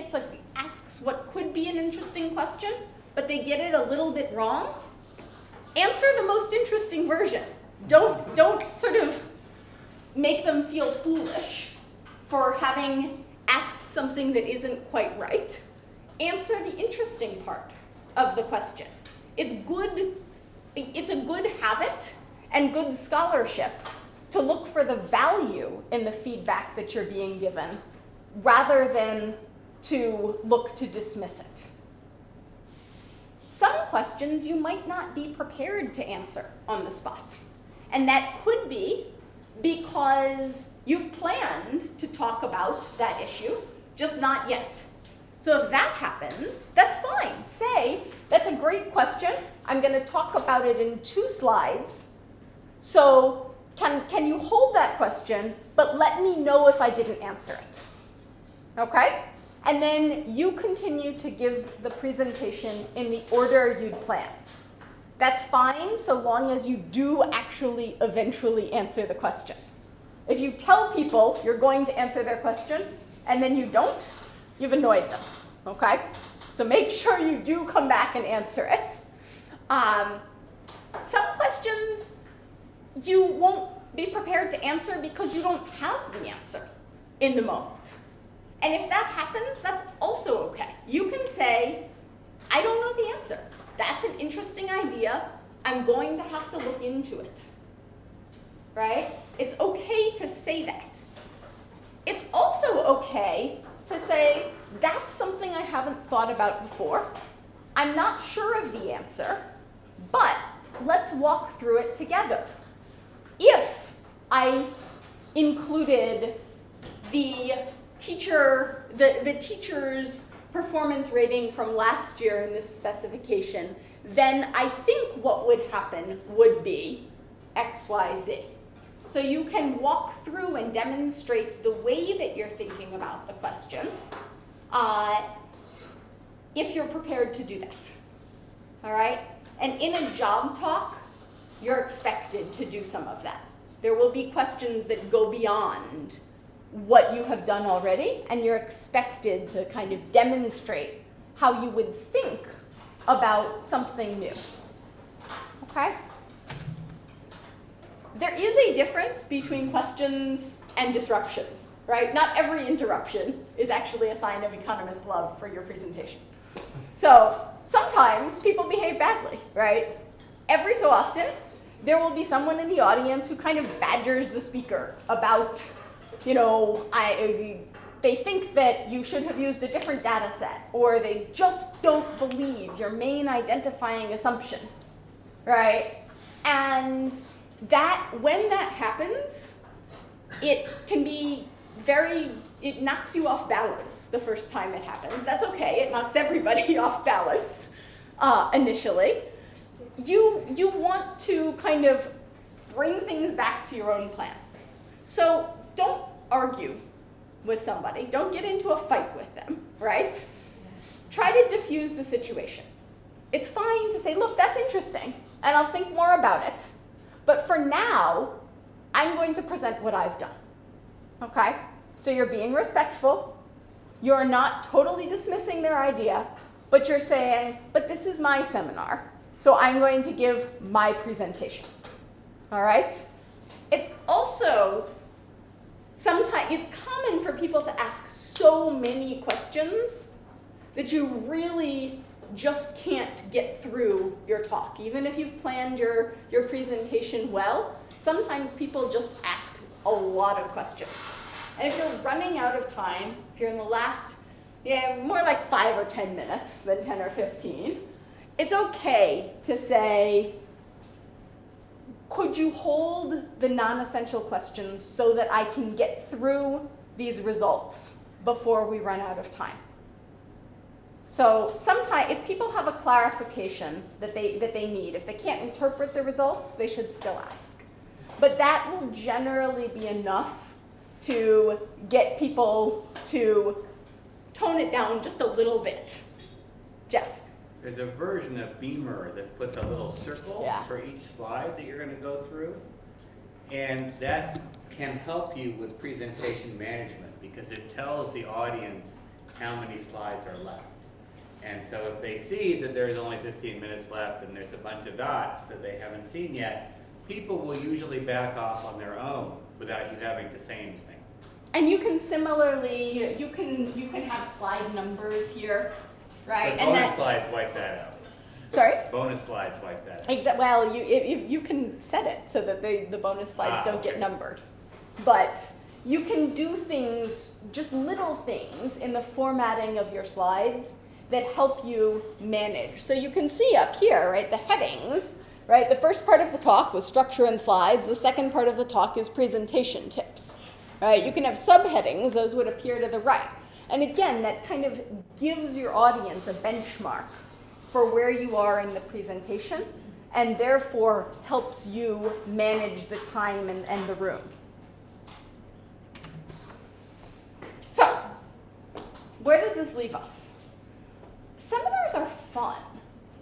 asks what could be an interesting question, but they get it a little bit wrong, answer the most interesting version. Don't sort of make them feel foolish for having asked something that isn't quite right. Answer the interesting part of the question. It's a good habit and good scholarship to look for the value in the feedback that you're being given rather than to look to dismiss it. Some questions you might not be prepared to answer on the spot. And that could be because you've planned to talk about that issue, just not yet. So if that happens, that's fine. Say, that's a great question. I'm going to talk about it in 2 slides. So can you hold that question, but let me know if I didn't answer it? Okay? And then you continue to give the presentation in the order you'd planned. That's fine so long as you do actually eventually answer the question. If you tell people you're going to answer their question and then you don't, you've annoyed them, okay? So make sure you do come back and answer it. Some questions you won't be prepared to answer because you don't have the answer in the moment. And if that happens, that's also okay. You can say, I don't know the answer. That's an interesting idea. I'm going to have to look into it, right? It's okay to say that. It's also okay to say, that's something I haven't thought about before. I'm not sure of the answer, but let's walk through it together. If I included the teacher's performance rating from last year in this specification, then I think what would happen would be X, Y, Z. So you can walk through and demonstrate the way that you're thinking about the question if you're prepared to do that, all right? And in a job talk, you're expected to do some of that. There will be questions that go beyond what you have done already, and you're expected to kind of demonstrate how you would think about something new, okay? There is a difference between questions and disruptions, right? Not every interruption is actually a sign of economist love for your presentation. So sometimes people behave badly, right? Every so often, there will be someone in the audience who kind of badgers the speaker about, you know, they think that you should have used a different data set, or they just don't believe your main identifying assumption, right? And when that happens, it can be it knocks you off balance the first time it happens. That's okay, it knocks everybody off balance initially. You want to kind of bring things back to your own plan. So don't argue with somebody, don't get into a fight with them, right? Try to diffuse the situation. It's fine to say, look, that's interesting, and I'll think more about it. But for now, I'm going to present what I've done, okay? So you're being respectful, you're not totally dismissing their idea, but you're saying, but this is my seminar, so I'm going to give my presentation, all right? It's also, sometimes, it's common for people to ask so many questions that you really just can't get through your talk. Even if you've planned your presentation well, sometimes people just ask a lot of questions. And if you're running out of time, if you're in the last, more like 5 or 10 minutes than 10 or 15, it's okay to say, could you hold the non-essential questions so that I can get through these results before we run out of time? So sometimes, if people have a clarification that they need, if they can't interpret the results, they should still ask. But that will generally be enough to get people to tone it down just a little bit. Jeff? There's a version of Beamer that puts a little circle for each slide that you're going to go through. And that can help you with presentation management because it tells the audience how many slides are left. And so if they see that there's only 15 minutes left and there's a bunch of dots that they haven't seen yet, people will usually back off on their own without you having to say anything. And you can similarly, you can have slide numbers here, right? But bonus slides wipe that out. Sorry? Bonus slides wipe that out. Well, you can set it so that the bonus slides don't get numbered. But you can do things, just little things in the formatting of your slides that help you manage. So you can see up here, right, the headings, right? The first part of the talk was structure and slides. The second part of the talk is presentation tips, right? You can have subheadings. Those would appear to the right. And again, that kind of gives your audience a benchmark for where you are in the presentation and therefore helps you manage the time and the room. So, where does this leave us? Seminars are fun.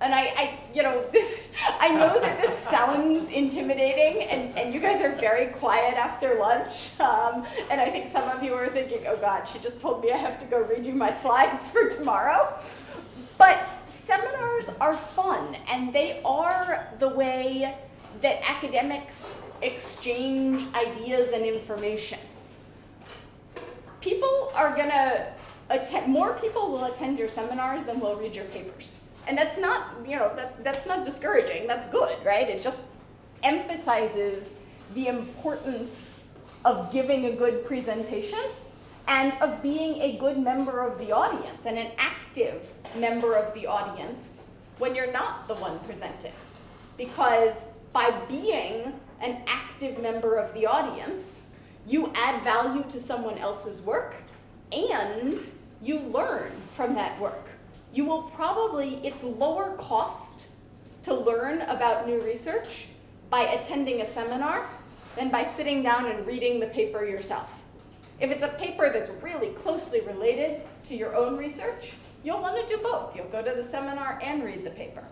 And I know that this sounds intimidating, and you guys are very quiet after lunch. And I think some of you are thinking, oh God, she just told me I have to go redo my slides for tomorrow. But seminars are fun, and they are the way that academics exchange ideas and information. People are gonna more people will attend your seminars than will read your papers. And that's not, that's not discouraging, that's good, right? It just emphasizes the importance of giving a good presentation and of being a good member of the audience and an active member of the audience when you're not the one presenting. Because by being an active member of the audience, you add value to someone else's work and you learn from that work. You will probably, it's lower cost to learn about new research by attending a seminar than by sitting down and reading the paper yourself. If it's a paper that's really closely related to your own research, you'll want to do both. You'll go to the seminar and read the paper.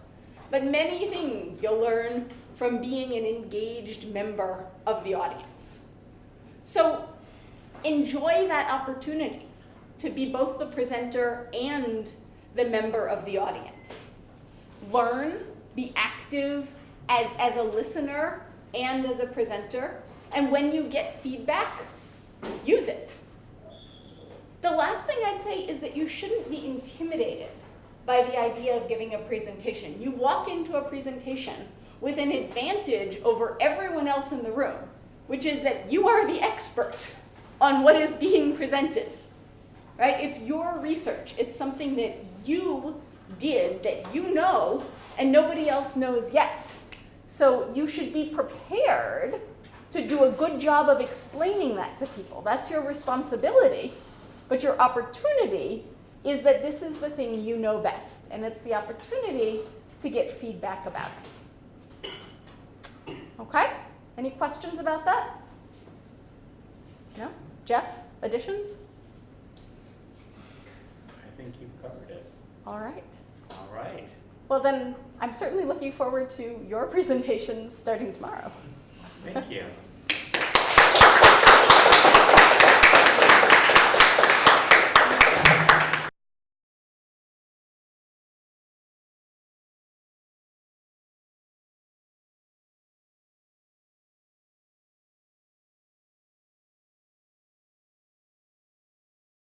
But many things you'll learn from being an engaged member of the audience. So enjoy that opportunity to be both the presenter and the member of the audience. Learn, be active as a listener and as a presenter, and when you get feedback, use it. The last thing I'd say is that you shouldn't be intimidated by the idea of giving a presentation. You walk into a presentation with an advantage over everyone else in the room, which is that you are the expert on what is being presented, right? It's your research. It's something that you did, that you know, and nobody else knows yet. So you should be prepared to do a good job of explaining that to people. That's your responsibility, but your opportunity is that this is the thing you know best, and it's the opportunity to get feedback about it. Okay? Any questions about that? No? Jeff, additions? I think you've covered it. All right. All right. Well then, I'm certainly looking forward to your presentations starting tomorrow. Thank you.